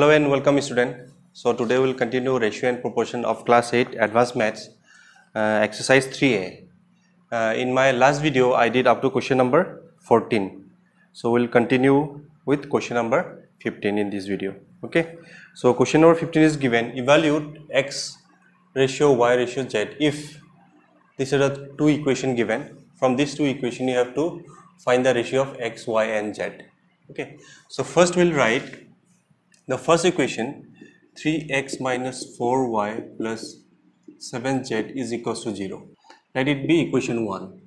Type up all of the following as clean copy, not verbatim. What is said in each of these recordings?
Hello and welcome student. So today we will continue ratio and proportion of class 8 advanced maths exercise 3a. In my last video I did up to question number 14. So we'll continue with question number 15 in this video. Okay. So question number 15 is given: evaluate x ratio y ratio z if these are the two equations given. From these two equations you have to find the ratio of x, y and z. Okay. So first we'll write the first equation, 3x minus 4y plus 7z is equals to 0. Let it be equation 1.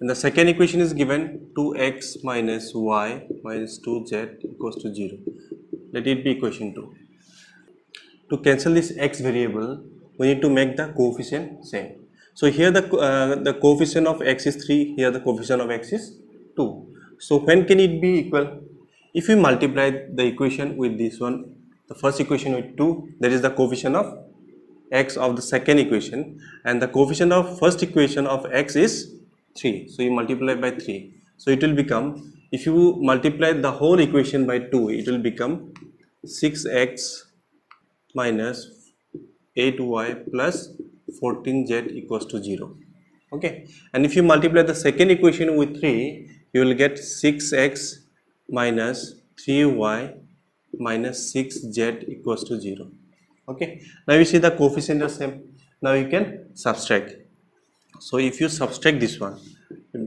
And the second equation is given, 2x minus y minus 2z equals to 0. Let it be equation 2. To cancel this x variable, we need to make the coefficient same. So here the coefficient of x is 3, here the coefficient of x is 2. So when can it be equal? If we multiply the equation with this one, the first equation with 2, that is the coefficient of x of the second equation, and the coefficient of first equation of x is 3. So you multiply by 3. So it will become, if you multiply the whole equation by 2, it will become 6x minus 8y plus 14z equals to 0. Okay, and if you multiply the second equation with 3, you will get 6x minus 3y minus 6z equals to 0. Okay, now you see the coefficient are same. Now you can subtract. So if you subtract this one,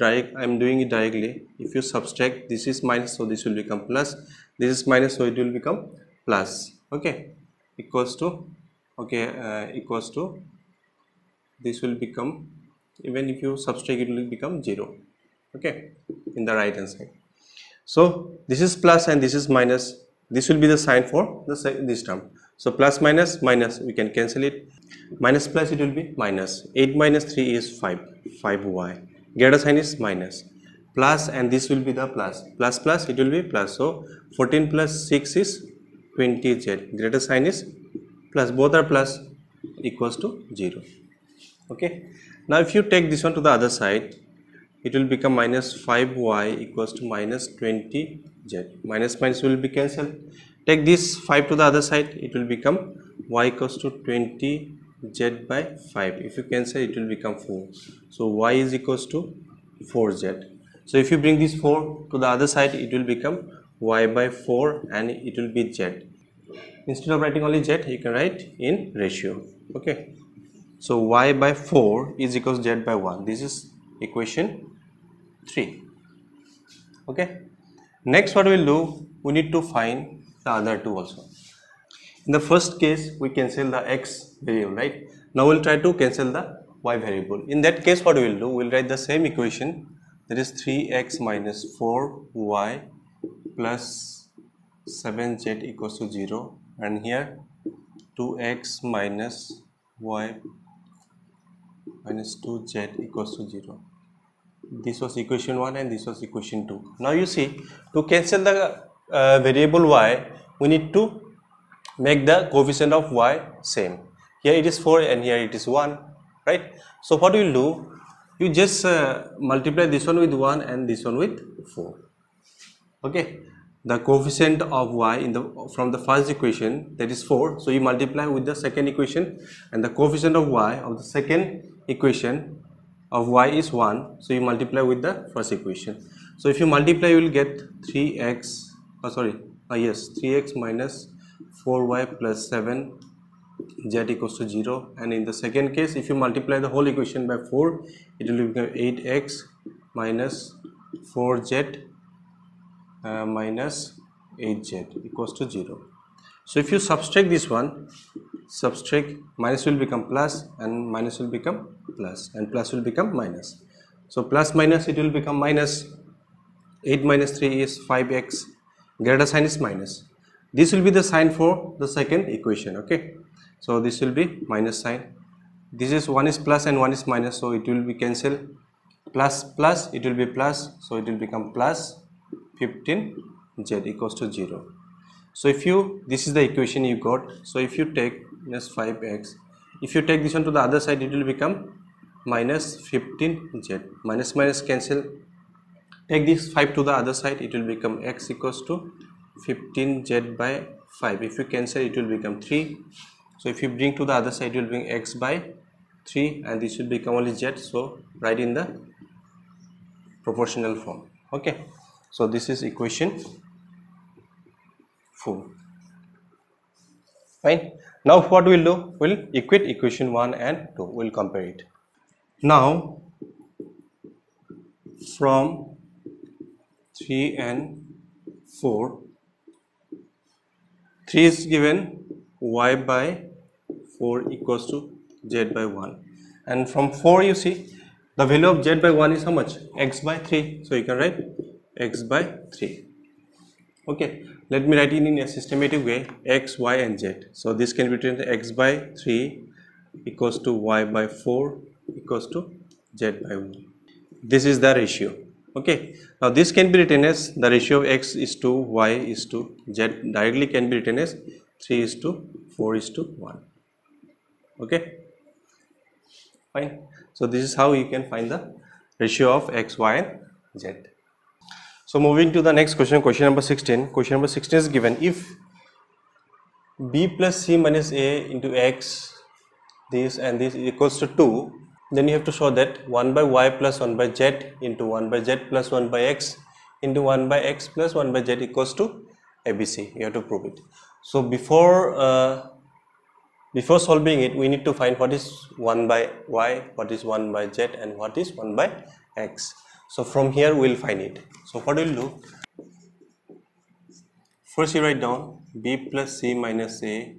I am doing it directly. If you subtract, this is minus, so this will become plus. This is minus, so it will become plus. Okay, equals to, equals to, this will become, even if you subtract, it will become 0. Okay, in the right hand side. So this is plus and this is minus. This will be the sign for this term. So plus minus minus, we can cancel it. Minus plus, it will be minus. 8 minus 3 is 5, 5y. Greater sign is minus. Plus, and this will be the plus. Plus plus, it will be plus. So 14 plus 6 is 20z. Greater sign is plus. Both are plus, equals to 0. Okay. Now if you take this one to the other side, it will become minus 5y equals to minus 20z. Minus minus will be cancelled. Take this 5 to the other side, it will become y equals to 20z by 5. If you cancel, it will become 4. So y is equals to 4z. So if you bring this 4 to the other side, it will become y by 4 and it will be z. Instead of writing only z, you can write in ratio. Okay. So y by 4 is equals to z by 1. This is equation 3. Okay. Next, what we will do, we need to find the other two also. In the first case, we cancel the x variable, right? Now we will try to cancel the y variable. In that case, what we will do, we will write the same equation, that is 3x minus 4y plus 7z equals to 0, and here 2x minus y minus 2z equals to 0. This was equation 1 and this was equation 2. Now you see, to cancel the variable y, we need to make the coefficient of y same. Here it is 4 and here it is 1, right? So what you will do, you just multiply this one with 1 and this one with 4. Okay, the coefficient of y in from the first equation, that is 4, so you multiply with the second equation, and the coefficient of y of the second equation of y is 1, so you multiply with the first equation. So if you multiply, you will get 3x, 3x minus 4y plus 7z equals to 0, and in the second case, if you multiply the whole equation by 4, it will become 8x minus 4z minus 8z equals to 0. So if you subtract this one, minus will become plus and minus will become plus and plus will become minus. So plus minus, it will become minus. 8 minus 3 is 5x. Greater sign is minus. This will be the sign for the second equation. Okay, so this will be minus sign. This is, one is plus and one is minus, so it will be cancelled. Plus plus, it will be plus, so it will become plus 15z equals to 0. So if you, this is the equation you got. So if you take minus 5x, if you take this one to the other side, it will become minus 15z. Minus minus cancel. Take this 5 to the other side, it will become x equals to 15z by 5. If you cancel, it will become 3. So if you bring to the other side, it will bring x by 3, and this will become only z. So write in the proportional form. Okay, so this is equation 4. Fine. Now what we'll do, we'll equate equation 1 and 2. We'll compare it. Now from 3 and 4, 3 is given y by 4 equals to z by 1, and from 4 you see the value of z by 1 is how much? X by 3. So you can write x by 3. Okay, let me write it in a systematic way, x, y and z. So this can be written x by 3 equals to y by 4 equals to z by 1. This is the ratio. Okay, now this can be written as the ratio of x is to y is to z, directly can be written as 3 is to 4 is to 1. Okay, fine. So this is how you can find the ratio of x, y and z. So moving to the next question, question number 16. Question number 16 is given, if b plus c minus a into x, this and this equals to 2, then you have to show that 1 by y plus 1 by z into 1 by z plus 1 by x into 1 by x plus 1 by z equals to ABC. You have to prove it. So before solving it, we need to find what is 1 by y, what is 1 by z, and what is 1 by x. So from here we will find it. So what we will do, first you write down b plus c minus a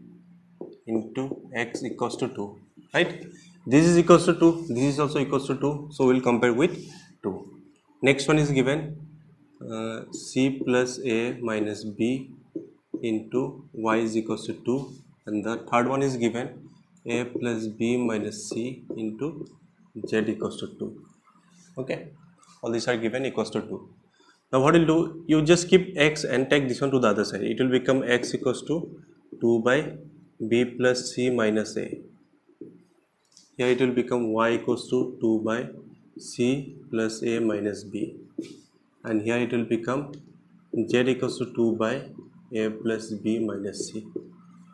into x equals to 2, right? This is equals to 2, this is also equals to 2, so we will compare with 2. Next one is given c plus a minus b into y is equals to 2, and the third one is given a plus b minus c into z equals to 2. Okay, all these are given equals to 2. Now what you'll do, you just keep x and take this one to the other side. It will become x equals to 2 by b plus c minus a. Here it will become y equals to 2 by c plus a minus b, and here it will become z equals to 2 by a plus b minus c.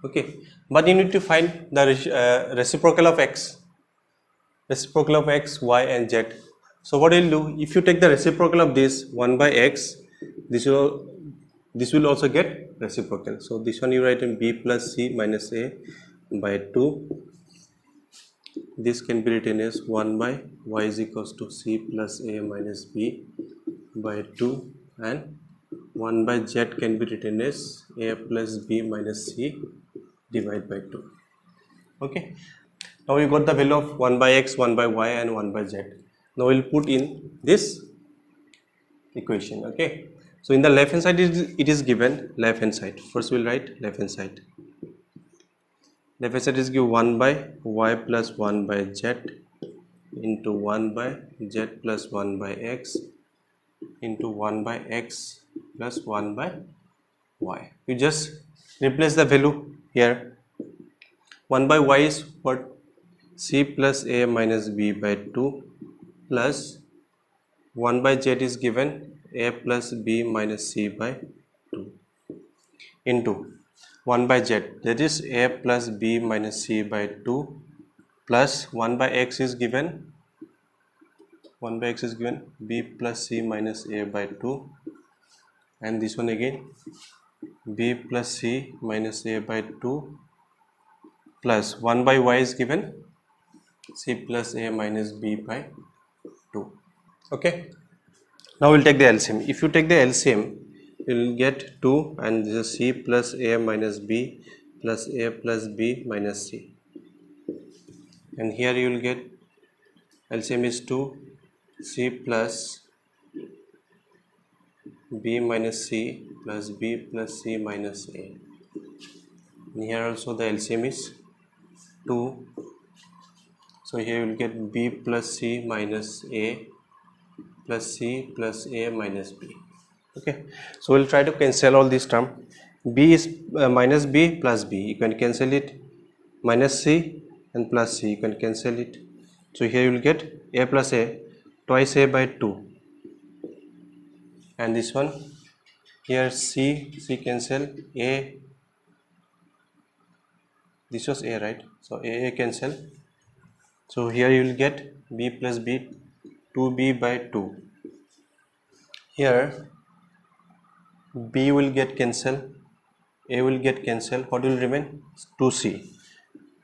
Okay, but you need to find the reciprocal of x, y and z. So what you'll do, if you take the reciprocal of this 1 by x, this will also get reciprocal. So this one you write in b plus c minus a by 2. This can be written as 1 by y is equals to c plus a minus b by 2, and 1 by z can be written as a plus b minus c divided by 2. Okay, now we got the value of 1 by x, 1 by y and 1 by z. Now we will put in this equation. Okay, so in the left hand side it is given left hand side. First we will write left hand side. Left hand side is given 1 by y plus 1 by z into 1 by z plus 1 by x into 1 by x plus 1 by y. You just replace the value here. 1 by y is what? C plus a minus b by 2 plus 1 by z is given a plus b minus c by 2 into 1 by z, that is a plus b minus c by 2 plus 1 by x is given b plus c minus a by 2, and this one again b plus c minus a by 2 plus 1 by y is given c plus a minus b by 2. Okay, now we'll take the LCM. If you take the LCM, you will get 2, and this is c plus a minus b plus a plus b minus c, and here you will get LCM is 2, c plus b minus c plus b plus c minus a, and here also the LCM is 2, so here you will get b plus c minus a plus c plus a minus b. Okay, so we'll try to cancel all this term. B is minus b plus b, you can cancel it, minus c and plus c, you can cancel it. So here you will get a plus a twice a by 2, and this one here c cancel, a This was a, right? So a cancel. So here you will get b plus b, 2b by 2. Here b will get cancel, a will get cancel. What will remain? 2c,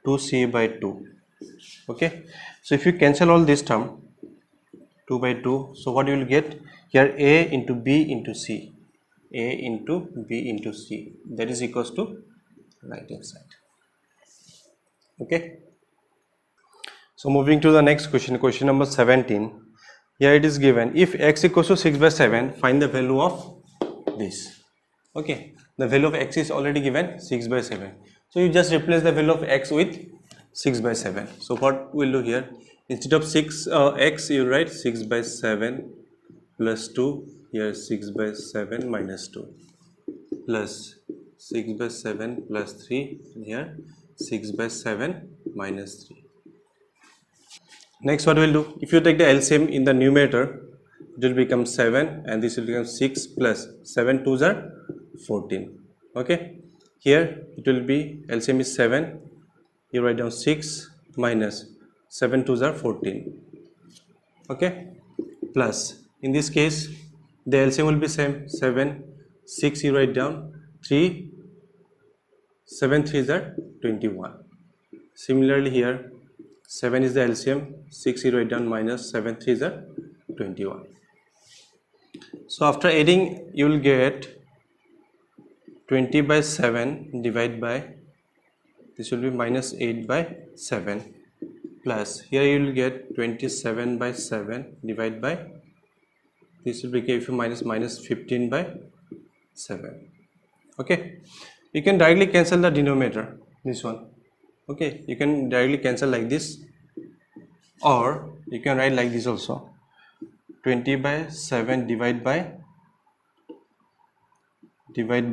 2c by 2. Okay, so if you cancel all this term, 2 by 2, so what you will get here? A into b into c, a into b into c, that is equals to right hand side. Okay, so moving to the next question, question number 17. Here it is given, if x equals to 6 by 7, find the value of this. Okay, the value of x is already given, 6 by 7. So you just replace the value of x with 6 by 7. So what we'll do here, instead of 6 x, you write 6 by 7 plus 2, here 6 by 7 minus 2, plus 6 by 7 plus 3, here 6 by 7 minus 3. Next what we'll do, if you take the LCM in the numerator, it will become 7 and this will become 6 plus 7 2s are 14. Okay, here it will be LCM is 7, you write down 6 minus 7 2s are 14. Okay, plus in this case the LCM will be same, 7 6 you write down 3, 7 3s are 21. Similarly here 7 is the LCM, 6 you write down minus 7 3s are 21. So after adding you will get 20 by 7 divided by, this will be minus 8 by 7, plus here you will get 27 by 7 divided by, this will become, if you minus 15 by 7. Okay, you can directly cancel the denominator, this one. Okay, you can directly cancel like this, or you can write like this also, 20 by 7 divided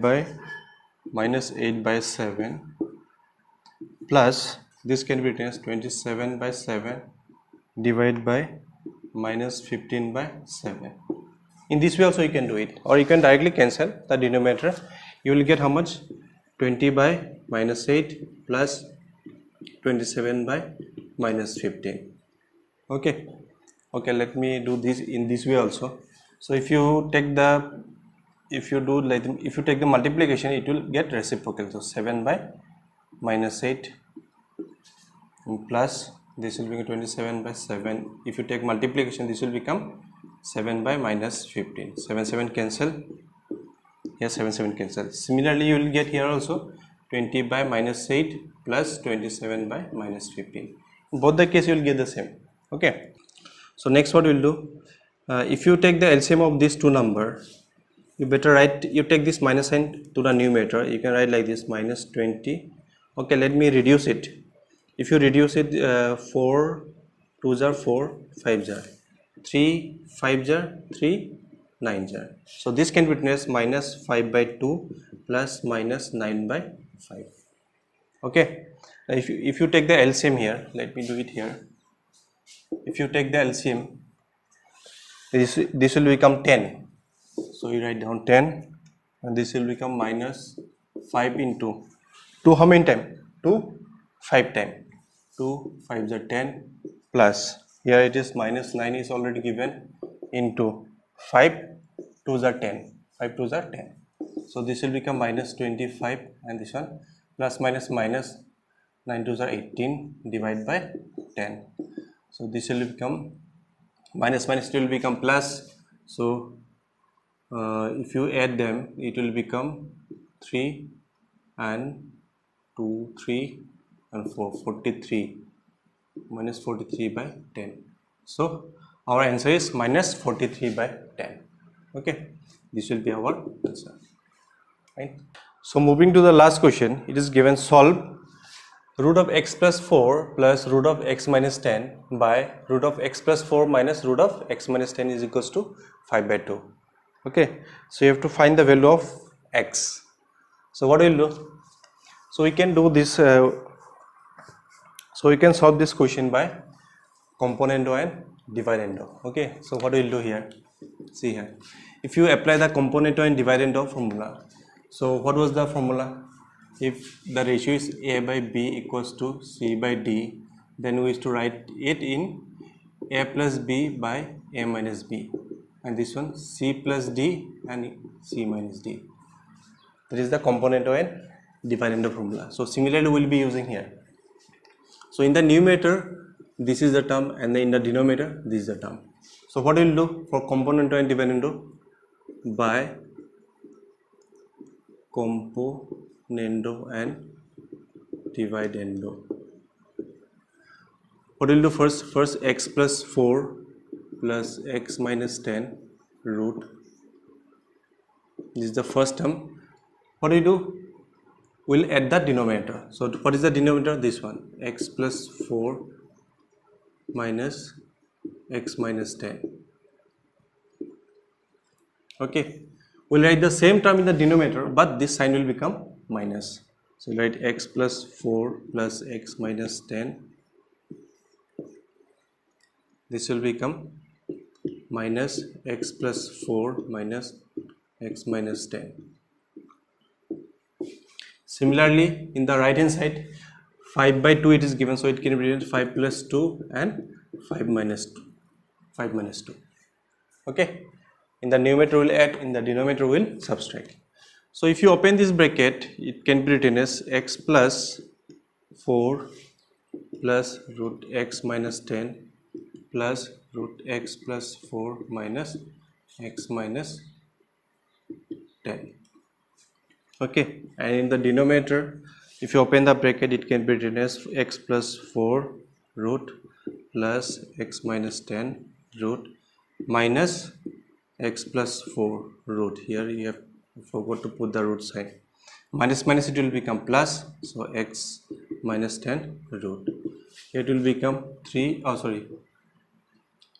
by minus 8 by 7, plus this can be written as 27 by 7 divided by minus 15 by 7. In this way also you can do it, or you can directly cancel the denominator. You will get how much? 20 by minus 8 plus 27 by minus 15. Okay, let me do this in this way also. So if you take the, if you take the multiplication, it will get reciprocal. So 7 by minus 8 plus this will become 27 by 7. If you take multiplication, this will become 7 by minus 15. 7 7 cancel, here 7 7 cancel. Similarly you will get here also 20 by minus 8 plus 27 by minus 15. In both the case you will get the same. Okay, so next what we will do, if you take the LCM of these two number, you better write, you take this minus sign to the numerator, you can write like this, minus 20. Okay, let me reduce it. If you reduce it, 4 2s are 4, 5s are 3, 5s are 3, 9s are. So this can be written as minus 5 by 2 plus minus 9 by 5. Okay, if you take the LCM here, let me do it here. If you take the LCM, this will become 10. So you write down 10 and this will become minus 5 into 2, how many time? 2 5 time, 2 5s are 10, plus here it is minus 9 is already given, into 5 2s are 10, 5 2s are 10. So this will become minus 25 and this one plus minus 9 2s are 18 divided by 10. So this will become minus will become plus. So if you add them, it will become 3 and 2 3 and 4, 43, minus 43 by 10. So our answer is minus 43 by 10. Okay, this will be our answer, right? So moving to the last question, it is given, solve root of x plus 4 plus root of x minus 10 by root of x plus 4 minus root of x minus 10 is equals to 5 by 2. Okay, so you have to find the value of x. So what will do? So we can do this, so we can solve this question by componendo and dividendo. Okay, so what we will do here, see here, if you apply the componendo and dividendo formula, so what was the formula? if the ratio is A by B equals to C by D, then we used to write it in A plus B by A minus B, and this one C plus D and C minus D. That is the component and dividend formula. So similarly we will be using here. So in the numerator this is the term, and in the denominator this is the term. So what we will do for component and dividend? By componendo and dividendo. What will do first? First x plus 4 plus x minus 10 root. This is the first term. What do we do? We'll add the denominator. So what is the denominator? This one, x plus 4 minus x minus 10. Okay, we'll write the same term in the denominator, but this sign will become minus. So we'll write x plus 4 plus x minus 10. This will become minus x plus 4 minus x minus 10. Similarly, in the right hand side, 5 by 2 it is given, so it can be written 5 plus 2 and 5 minus 2. 5 minus 2. Okay. In the numerator we will add, in the denominator we will subtract. So if you open this bracket, it can be written as x plus 4 plus root x minus 10 plus root x plus 4 minus x minus 10. Okay, and in the denominator, if you open the bracket, it can be written as x plus 4 root plus x minus 10 root minus x plus 4 root. Here you have forgot to put the root sign. Minus minus it will become plus, so x minus 10 root. It will become 3, oh sorry,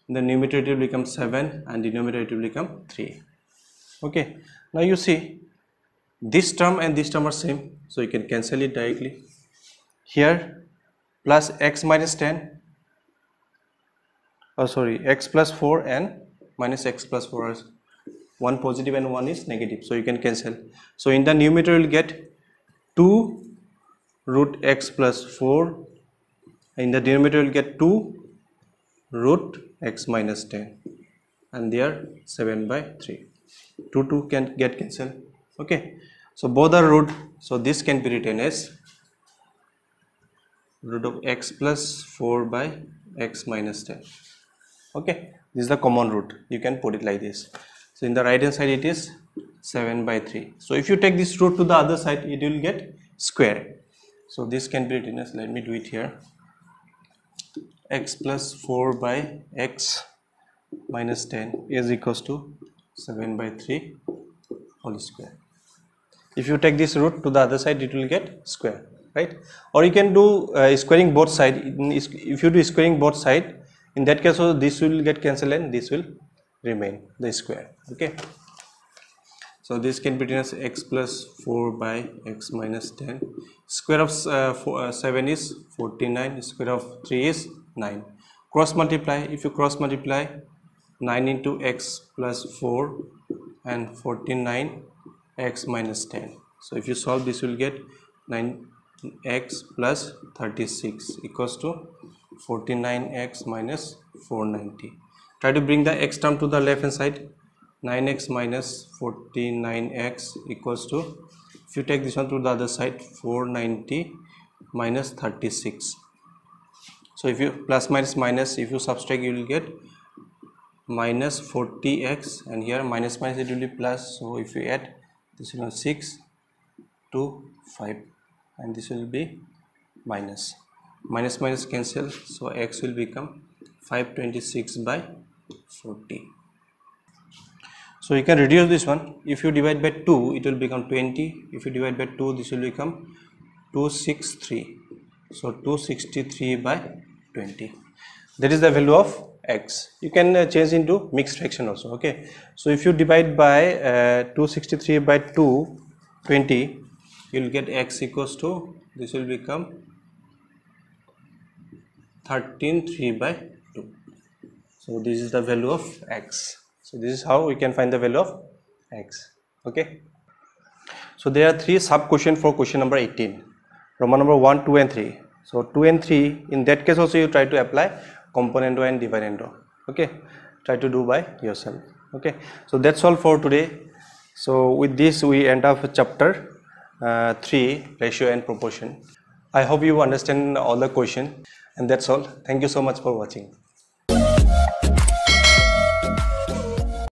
in the numerator it will become 7 and denominator it will become 3. Okay, now you see this term and this term are same, so you can cancel it directly. Here plus x minus 10, oh sorry, x plus 4 and minus x plus 4 are one positive and one is negative, so you can cancel. So in the numerator you will get 2 root x plus 4, in the denominator you will get 2 root x minus 10, and they are 7 by 3. 2 can get cancelled. Okay, so both are root, so this can be written as root of x plus 4 by x minus 10. Okay, this is the common root, you can put it like this. So in the right hand side it is 7 by 3. So if you take this root to the other side, it will get square. So this can be written as, let me do it here, x plus 4 by x minus 10 is equals to 7 by 3 whole square. If you take this root to the other side, it will get square, right? Or you can do squaring both sides. If you do squaring both sides, in that case also this will get cancelled and this will remain the square. Okay, so this can be written as x plus 4 by x minus 10. Square of 7 is 49, square of 3 is 9. Cross multiply, if you cross multiply 9 into x plus 4 and 49 x minus 10. So if you solve this, you will get 9x plus 36 equals to 49x minus 490. Try to bring the x term to the left hand side. 9x minus 49x equals to, if you take this one to the other side, 490 minus 36. So if you plus minus minus, if you subtract, you will get minus 40x, and here minus minus it will be plus. So if you add, this will be 6 to 5, and this will be minus. Minus minus cancel, so x will become 526 by 40. So you can reduce this one. If you divide by 2, it will become 20. If you divide by 2, this will become 263. So 263 by 20. That is the value of x. You can change into mixed fraction also. Okay. So if you divide by 263 by 220, you will get x equals to, this will become 13.3 by 2. So this is the value of x. So this is how we can find the value of x. Okay. So there are 3 sub question for question number 18. Roman number 1, 2 and 3. So 2 and 3, in that case also you try to apply componendo and dividendo. Okay, try to do by yourself. Okay, so that's all for today. So with this we end up chapter 3, ratio and proportion. I hope you understand all the question, and that's all. Thank you so much for watching.